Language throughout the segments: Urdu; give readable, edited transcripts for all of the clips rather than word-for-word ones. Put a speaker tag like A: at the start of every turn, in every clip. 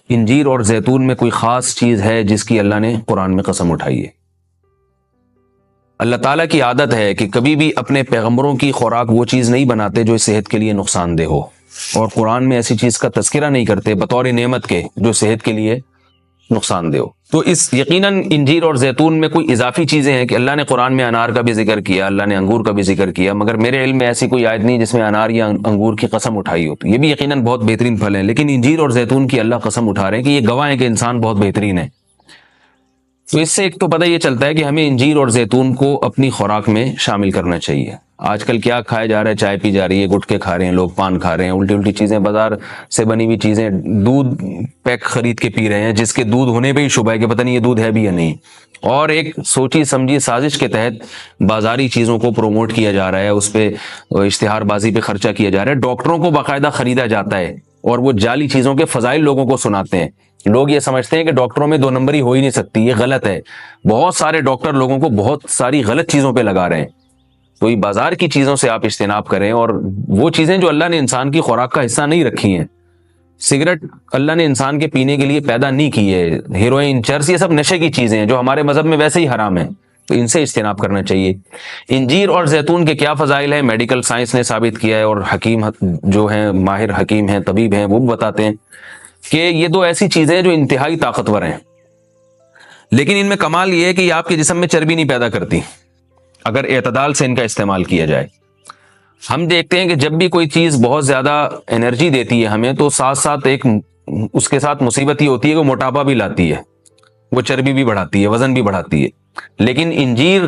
A: انجیر اور زیتون میں کوئی خاص چیز ہے جس کی اللہ نے قرآن میں قسم اٹھائی ہے؟ اللہ تعالیٰ کی عادت ہے کہ کبھی بھی اپنے پیغمبروں کی خوراک وہ چیز نہیں بناتے جو صحت کے لیے نقصان دہ ہو، اور قرآن میں ایسی چیز کا تذکرہ نہیں کرتے بطور نعمت کے جو صحت کے لیے نقصان دہ ہو۔ تو اس یقیناً انجیر اور زیتون میں کوئی اضافی چیزیں ہیں کہ اللہ نے قرآن میں انار کا بھی ذکر کیا، اللہ نے انگور کا بھی ذکر کیا، مگر میرے علم میں ایسی کوئی آیت نہیں جس میں انار یا انگور کی قسم اٹھائی ہو۔ تو یہ بھی یقیناً بہت بہترین پھل ہیں، لیکن انجیر اور زیتون کی اللہ قسم اٹھا رہے ہیں کہ یہ گواہ ہیں کہ انسان بہت بہترین ہے۔ تو اس سے ایک تو پتہ یہ چلتا ہے کہ ہمیں انجیر اور زیتون کو اپنی خوراک میں شامل کرنا چاہیے۔ آج کل کیا کھایا جا رہا ہے؟ چائے پی جا رہی ہے، گٹکے کھا رہے ہیں لوگ، پان کھا رہے ہیں، الٹی الٹی چیزیں، بازار سے بنی ہوئی چیزیں، دودھ پیک خرید کے پی رہے ہیں جس کے دودھ ہونے پہ ہی شبہ ہے کہ پتہ نہیں یہ دودھ ہے بھی یا نہیں، اور ایک سوچی سمجھی سازش کے تحت بازاری چیزوں کو پروموٹ کیا جا رہا ہے، اس پہ اشتہار بازی پہ خرچہ کیا جا رہا ہے، ڈاکٹروں کو باقاعدہ خریدا جاتا ہے اور وہ جعلی چیزوں کے فضائل لوگوں کو سناتے ہیں۔ لوگ یہ سمجھتے ہیں کہ ڈاکٹروں میں دو نمبری ہو ہی نہیں سکتی، یہ غلط ہے۔ بہت سارے ڈاکٹر لوگوں کو بہت ساری غلط چیزوں پہ لگا رہے ہیں۔ تو یہ بازار کی چیزوں سے آپ اجتناب کریں، اور وہ چیزیں جو اللہ نے انسان کی خوراک کا حصہ نہیں رکھی ہیں، سگریٹ اللہ نے انسان کے پینے کے لیے پیدا نہیں کی ہے، ہیروئن، چرس، یہ سب نشے کی چیزیں ہیں جو ہمارے مذہب میں ویسے ہی حرام ہیں، تو ان سے اجتناب کرنا چاہیے۔ انجیر اور زیتون کے کیا فضائل ہیں؟ میڈیکل سائنس نے ثابت کیا ہے، اور حکیم جو ہیں، ماہر حکیم ہیں، طبیب ہیں، وہ بتاتے ہیں کہ یہ دو ایسی چیزیں جو انتہائی طاقتور ہیں، لیکن ان میں کمال یہ ہے کہ یہ آپ کے جسم میں چربی نہیں پیدا کرتی اگر اعتدال سے ان کا استعمال کیا جائے۔ ہم دیکھتے ہیں کہ جب بھی کوئی چیز بہت زیادہ انرجی دیتی ہے ہمیں، تو ساتھ ساتھ ایک اس کے ساتھ مصیبت یہ ہوتی ہے کہ وہ موٹاپا بھی لاتی ہے، وہ چربی بھی بڑھاتی ہے، وزن بھی بڑھاتی ہے۔ لیکن انجیر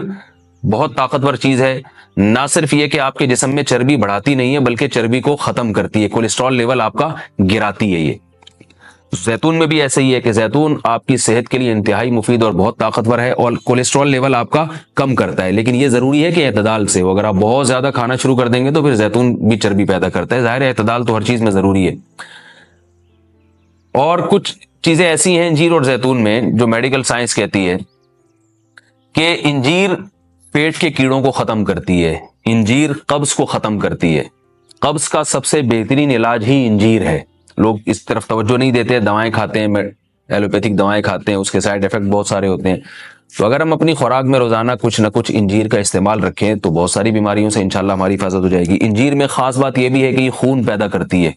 A: بہت طاقتور چیز ہے، نہ صرف یہ کہ آپ کے جسم میں چربی بڑھاتی نہیں ہے بلکہ چربی کو ختم کرتی ہے، کولیسٹرول لیول آپ کا گراتی ہے۔ یہ زیتون میں بھی ایسے ہی ہے کہ زیتون آپ کی صحت کے لیے انتہائی مفید اور بہت طاقتور ہے، اور کولیسٹرول لیول آپ کا کم کرتا ہے، لیکن یہ ضروری ہے کہ اعتدال سے ہو۔ اگر آپ بہت زیادہ کھانا شروع کر دیں گے تو پھر زیتون بھی چربی پیدا کرتا ہے۔ ظاہر ہے اعتدال تو ہر چیز میں ضروری ہے۔ اور کچھ چیزیں ایسی ہیں انجیر اور زیتون میں جو میڈیکل سائنس کہتی ہے کہ انجیر پیٹ کے کیڑوں کو ختم کرتی ہے، انجیر قبض کو ختم کرتی ہے۔ قبض کا سب سے بہترین علاج ہی انجیر ہے۔ لوگ اس طرف توجہ نہیں دیتے، دوائیں کھاتے ہیں، ایلوپیتھک دوائیں کھاتے ہیں، اس کے سائیڈ ایفیکٹ بہت سارے ہوتے ہیں۔ تو اگر ہم اپنی خوراک میں روزانہ کچھ نہ کچھ انجیر کا استعمال رکھیں تو بہت ساری بیماریوں سے انشاءاللہ ہماری حفاظت ہو جائے گی۔ انجیر میں خاص بات یہ بھی ہے کہ یہ خون پیدا کرتی ہے،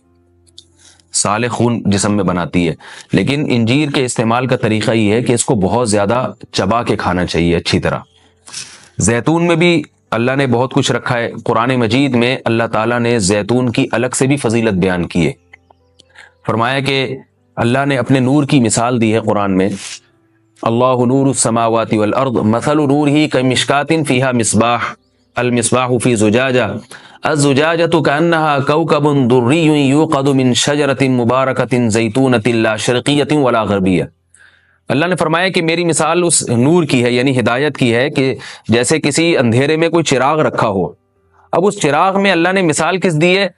A: سالے خون جسم میں بناتی ہے، لیکن انجیر کے استعمال کا طریقہ یہ ہے کہ اس کو بہت زیادہ چبا کے کھانا چاہیے اچھی طرح۔ زیتون میں بھی اللہ نے بہت کچھ رکھا ہے۔ قرآن مجید میں اللہ تعالیٰ نے زیتون کی الگ سے بھی فضیلت بیان کی ہے۔ فرمایا کہ اللہ نے اپنے نور کی مثال دی ہے قرآن میں، اللہ نور السماوات والارض مثل نورہ کمشکاۃ فیہا مصباح المصباح فی زجاجہ الزجاجۃ کأنہا کوکب دری یوقد من شجرۃ مبارکۃ زیتونۃ لا شرقیۃ ولا غربیہ۔ اللہ نے فرمایا کہ میری مثال اس نور کی ہے، یعنی ہدایت کی ہے، کہ جیسے کسی اندھیرے میں کوئی چراغ رکھا ہو۔ اب اس چراغ میں اللہ نے مثال کس دی ہے؟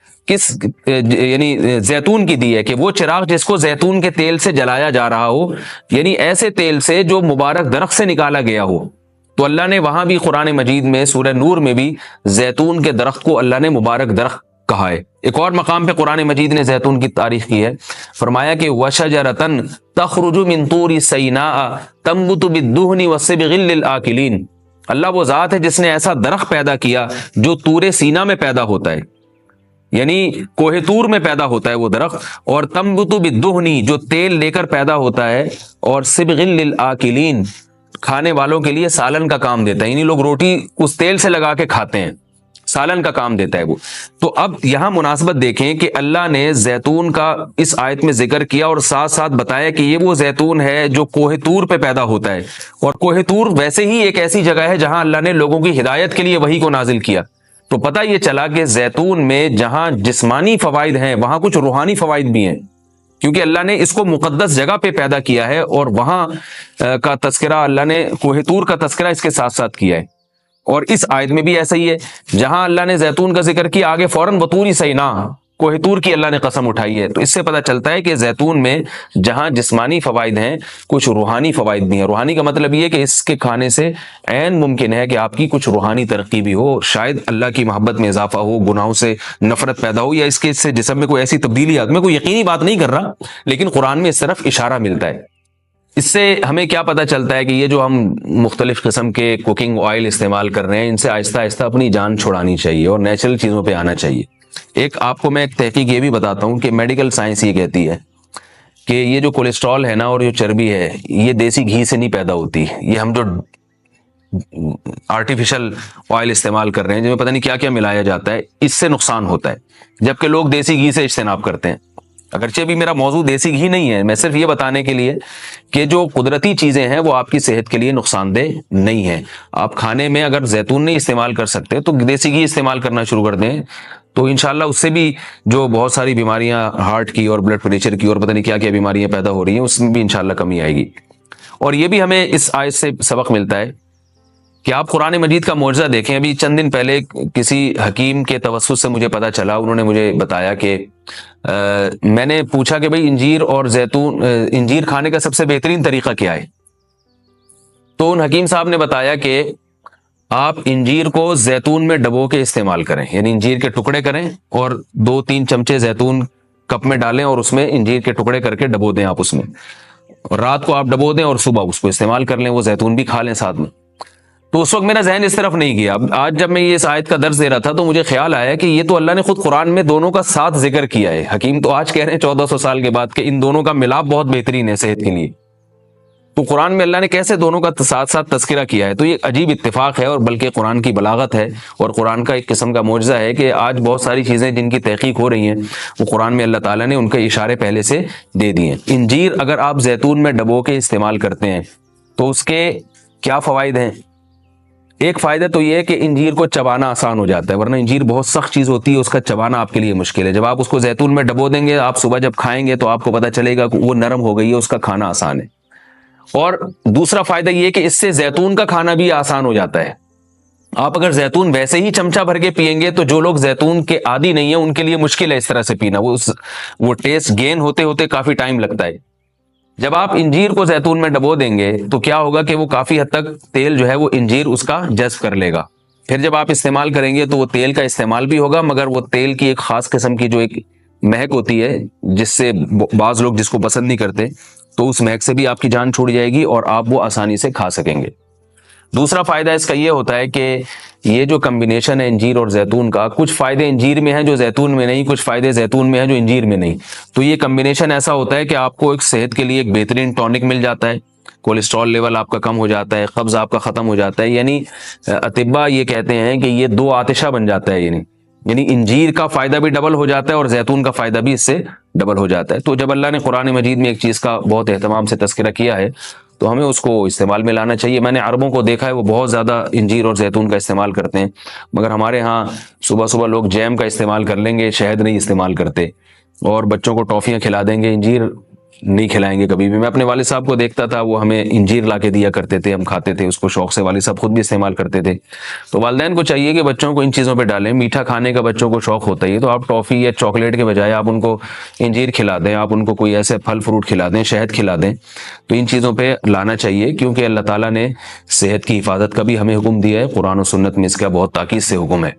A: یعنی زیتون کی دی ہے، کہ وہ چراغ جس کو زیتون کے تیل سے جلایا جا رہا ہو، یعنی ایسے تیل سے جو مبارک درخت سے نکالا گیا ہو۔ تو اللہ نے وہاں بھی قرآن مجید میں سورہ نور میں بھی زیتون کے درخت کو اللہ نے مبارک درخت کہا ہے۔ ایک اور مقام پہ قرآن مجید نے زیتون کی تعریف کی ہے، فرمایا کہ وَشَجَرَةً تَخْرُجُ مِن طُورِ سَيْنَاءَ تَنبُتُ بِالدُّهْنِ وَالصِّبْغِ لِلْآكِلِينَ۔ اللہ وہ ذات ہے جس نے ایسا درخت پیدا کیا جو طور سینا میں پیدا ہوتا ہے، یعنی کوہ طور میں پیدا ہوتا ہے وہ درخت، اور تنبت بالدہن جو تیل لے کر پیدا ہوتا ہے، اور صبغ للآکلین کھانے والوں کے لیے سالن کا کام دیتا ہے، یعنی لوگ روٹی اس تیل سے لگا کے کھاتے ہیں، سالن کا کام دیتا ہے وہ۔ تو اب یہاں مناسبت دیکھیں کہ اللہ نے زیتون کا اس آیت میں ذکر کیا اور ساتھ ساتھ بتایا کہ یہ وہ زیتون ہے جو کوہ طور پہ پیدا ہوتا ہے، اور کوہ طور ویسے ہی ایک ایسی جگہ ہے جہاں اللہ نے لوگوں کی ہدایت کے لیے وحی کو نازل کیا۔ تو پتہ یہ چلا کہ زیتون میں جہاں جسمانی فوائد ہیں وہاں کچھ روحانی فوائد بھی ہیں، کیونکہ اللہ نے اس کو مقدس جگہ پہ پیدا کیا ہے، اور وہاں کا تذکرہ اللہ نے کوہ طور کا تذکرہ اس کے ساتھ ساتھ کیا ہے۔ اور اس آیت میں بھی ایسا ہی ہے، جہاں اللہ نے زیتون کا ذکر کیا آگے فوراً وطور سینا کوہ طور کی اللہ نے قسم اٹھائی ہے۔ تو اس سے پتہ چلتا ہے کہ زیتون میں جہاں جسمانی فوائد ہیں، کچھ روحانی فوائد بھی ہیں۔ روحانی کا مطلب یہ ہے کہ اس کے کھانے سے عین ممکن ہے کہ آپ کی کچھ روحانی ترقی بھی ہو، شاید اللہ کی محبت میں اضافہ ہو، گناہوں سے نفرت پیدا ہو، یا اس کے سے جسم میں کوئی ایسی تبدیلی آ۔ میں کوئی یقینی بات نہیں کر رہا، لیکن قرآن میں اس طرف اشارہ ملتا ہے۔ اس سے ہمیں کیا پتہ چلتا ہے کہ یہ جو ہم مختلف قسم کے کوکنگ آئل استعمال کر رہے ہیں، ان سے آہستہ آہستہ اپنی جان چھڑانی چاہیے اور نیچرل چیزوں پہ آنا چاہیے۔ ایک آپ کو میں ایک تحقیق یہ بھی بتاتا ہوں کہ میڈیکل سائنس یہ کہتی ہے کہ یہ جو کولیسٹرول ہے نا اور جو چربی ہے، یہ دیسی گھی سے نہیں پیدا ہوتی۔ یہ ہم جو آرٹیفیشل آئل استعمال کر رہے ہیں، جن میں پتہ نہیں کیا کیا ملایا جاتا ہے، اس سے نقصان ہوتا ہے، جبکہ لوگ دیسی گھی سے اجتناب کرتے ہیں۔ اگرچہ بھی میرا موضوع دیسی گھی نہیں ہے، میں صرف یہ بتانے کے لیے کہ جو قدرتی چیزیں ہیں وہ آپ کی صحت کے لیے نقصان دہ نہیں ہیں۔ آپ کھانے میں اگر زیتون نہیں استعمال کر سکتے تو دیسی گھی استعمال کرنا شروع کر دیں، تو انشاءاللہ اس سے بھی جو بہت ساری بیماریاں ہارٹ کی اور بلڈ پریشر کی اور پتہ نہیں کیا کیا بیماریاں پیدا ہو رہی ہیں، اس میں بھی انشاءاللہ کمی آئے گی۔ اور یہ بھی ہمیں اس آیت سے سبق ملتا ہے کہ آپ قرآن مجید کا معجزہ دیکھیں۔ ابھی چند دن پہلے کسی حکیم کے توسط سے مجھے پتہ چلا، انہوں نے مجھے بتایا کہ میں نے پوچھا کہ بھئی انجیر اور زیتون، انجیر کھانے کا سب سے بہترین طریقہ کیا ہے؟ تو ان حکیم صاحب نے بتایا کہ آپ انجیر کو زیتون میں ڈبو کے استعمال کریں، یعنی انجیر کے ٹکڑے کریں اور 2-3 چمچے زیتون کپ میں ڈالیں اور اس میں انجیر کے ٹکڑے کر کے ڈبو دیں آپ اس میں، اور رات کو آپ ڈبو دیں اور صبح اس کو استعمال کر لیں، وہ زیتون بھی کھا لیں ساتھ میں۔ تو اس وقت میرا ذہن اس طرف نہیں گیا۔ آج جب میں یہ اس آیت کا درس دے رہا تھا تو مجھے خیال آیا کہ یہ تو اللہ نے خود قرآن میں دونوں کا ساتھ ذکر کیا ہے۔ حکیم تو آج کہہ رہے ہیں 1400 سال کے بعد کہ ان دونوں کا ملاپ بہت بہترین ہے صحت کے لیے، تو قرآن میں اللہ نے کیسے دونوں کا ساتھ ساتھ تذکرہ کیا ہے؟ تو یہ عجیب اتفاق ہے، اور بلکہ قرآن کی بلاغت ہے اور قرآن کا ایک قسم کا معجزہ ہے کہ آج بہت ساری چیزیں جن کی تحقیق ہو رہی ہیں وہ قرآن میں اللہ تعالیٰ نے ان کے اشارے پہلے سے دے دیے ہیں۔ انجیر اگر آپ زیتون میں ڈبو کے استعمال کرتے ہیں تو اس کے کیا فوائد ہیں؟ ایک فائدہ تو یہ ہے کہ انجیر کو چبانا آسان ہو جاتا ہے، ورنہ انجیر بہت سخت چیز ہوتی ہے، اس کا چبانا آپ کے لیے مشکل ہے۔ جب آپ اس کو زیتون میں ڈبو دیں گے، آپ صبح جب کھائیں گے تو آپ کو پتہ چلے گا کہ وہ نرم ہو گئی ہے، اس کا کھانا آسان ہے۔ اور دوسرا فائدہ یہ ہے کہ اس سے زیتون کا کھانا بھی آسان ہو جاتا ہے۔ آپ اگر زیتون ویسے ہی چمچہ بھر کے پئیں گے تو جو لوگ زیتون کے عادی نہیں ہیں ان کے لیے مشکل ہے اس طرح سے پینا، وہ ٹیسٹ گین ہوتے ہوتے کافی ٹائم لگتا ہے۔ جب آپ انجیر کو زیتون میں ڈبو دیں گے تو کیا ہوگا کہ وہ کافی حد تک تیل جو ہے وہ انجیر اس کا جذب کر لے گا، پھر جب آپ استعمال کریں گے تو وہ تیل کا استعمال بھی ہوگا، مگر وہ تیل کی ایک خاص قسم کی جو ایک مہک ہوتی ہے جس سے بعض لوگ جس کو پسند نہیں کرتے، تو اس مہک سے بھی آپ کی جان چھوٹ جائے گی اور آپ وہ آسانی سے کھا سکیں گے۔ دوسرا فائدہ اس کا یہ ہوتا ہے کہ یہ جو کمبینیشن ہے انجیر اور زیتون کا، کچھ فائدے انجیر میں ہیں جو زیتون میں نہیں، کچھ فائدے زیتون میں ہیں جو انجیر میں نہیں، تو یہ کمبینیشن ایسا ہوتا ہے کہ آپ کو ایک صحت کے لیے ایک بہترین ٹونک مل جاتا ہے، کولیسٹرول لیول آپ کا کم ہو جاتا ہے، قبض آپ کا ختم ہو جاتا ہے، یعنی اطباء یہ کہتے ہیں کہ یہ 2 آتشہ بن جاتا ہے، یعنی انجیر کا فائدہ بھی ڈبل ہو جاتا ہے اور زیتون کا فائدہ بھی اس سے ڈبل ہو جاتا ہے۔ تو جب اللہ نے قرآن مجید میں ایک چیز کا بہت اہتمام سے تذکرہ کیا ہے تو ہمیں اس کو استعمال میں لانا چاہیے۔ میں نے عربوں کو دیکھا ہے وہ بہت زیادہ انجیر اور زیتون کا استعمال کرتے ہیں، مگر ہمارے ہاں صبح صبح لوگ جیم کا استعمال کر لیں گے، شہد نہیں استعمال کرتے، اور بچوں کو ٹافیاں کھلا دیں گے، انجیر نہیں کھلائیں گے کبھی بھی۔ میں اپنے والد صاحب کو دیکھتا تھا، وہ ہمیں انجیر لا کے دیا کرتے تھے، ہم کھاتے تھے اس کو شوق سے، والد صاحب خود بھی استعمال کرتے تھے۔ تو والدین کو چاہیے کہ بچوں کو ان چیزوں پہ ڈالیں، میٹھا کھانے کا بچوں کو شوق ہوتا ہی ہے، تو آپ ٹافی یا چاکلیٹ کے بجائے آپ ان کو انجیر کھلا دیں، آپ ان کو کوئی ایسے پھل فروٹ کھلا دیں، شہد کھلا دیں، تو ان چیزوں پہ لانا چاہیے، کیونکہ اللہ تعالیٰ نے صحت کی حفاظت کا بھی ہمیں حکم دیا ہے، قرآن و سنت میں اس کا بہت تاکید سے حکم ہے۔